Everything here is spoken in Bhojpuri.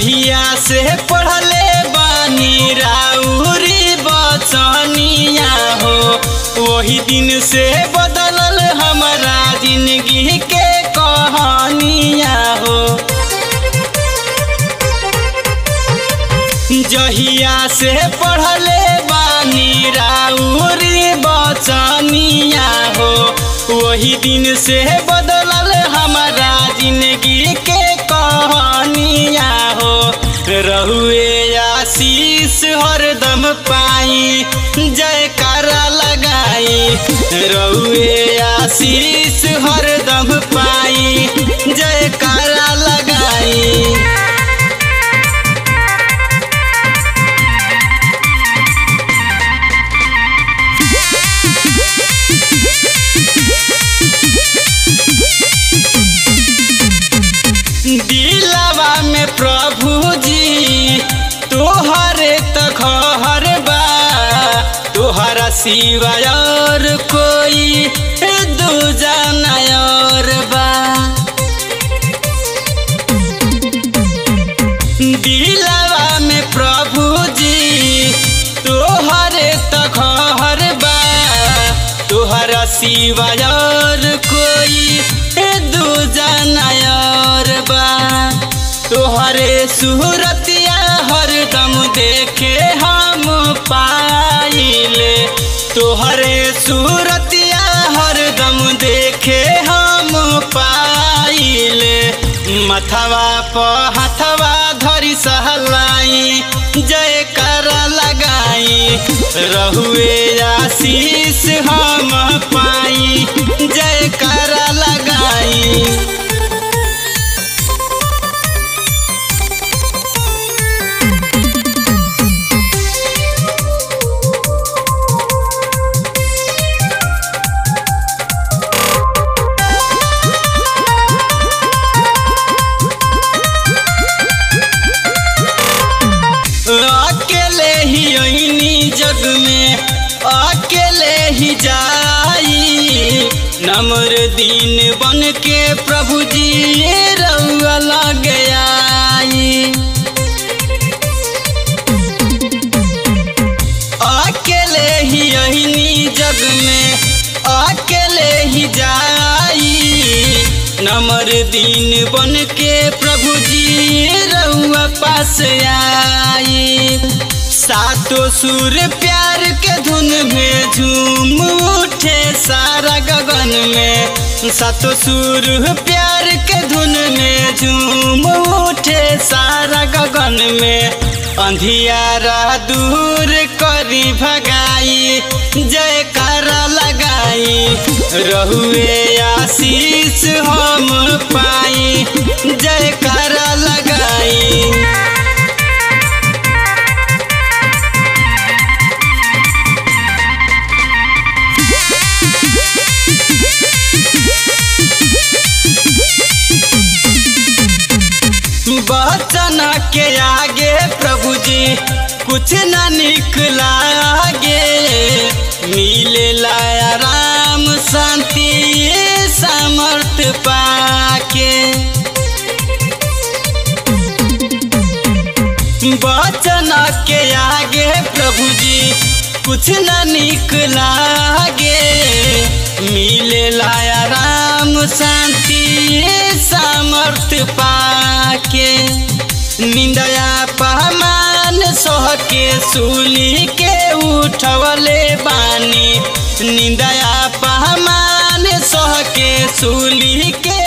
जहिया से पढ़ले बानी राउरी बचनिया हो, वही दिन से बदलल हमारा जिंदगी के कहानिया हो। जहिया से पढ़ले बानी राउरी बचनिया हो, वही दिन से बदलल हमारा जिंदगी के कहानिया हो। रहुए आशीष हरदम पाई जयकारा लगाई, रहुए आशीष हरदम पाई जयकारा लगाई। दिलवा में प्रभु जी तोहरे तखहर बा, तोहरा सिवाय और कोई दूजा नयर बा। दिलवा में प्रभु जी तोहरे तखहर बा, तोहरा सिवाय और कोई दूजा नयर बा। तोहरे सूरतिया हरदम देखे हम पाइले, तोहरे सूरतिया हरदम देखे हम पाइले। मथवा प हाथवा धरी सहलाई जयकारा लगाई, रहुए आशीष हम पाई जयकारा लगाई। अकेले ही अइनी जग में अकेले ही जाई, नम्र दीन बन के प्रभु जी रउआ लग आई। अकेले ही अइनी जग में अकेले ही जाई, नम्र दीन बन के प्रभु जी रउआ पास आई। सातों सुर प्यार के धुन में झूम उठे सारा गगन में, सातों सुर प्यार के धुन में झूम उठे सारा गगन में। अंधियारा दूर करी भगाई जयकारा लगाई, रहुए आशीष हम पाई जयकारा लगाई। बचन के आगे प्रभु जी कुछ न निकला आगे, मिले लाया राम शांति सामर्थ पाके। बचन के आगे प्रभु जी कुछ न निकला आगे, मिले लाया राम शांति सामर्थ पाके। निंदया पहमान सोह के सूली के उठवले बानी, निंदया पहमान सोह के सूली के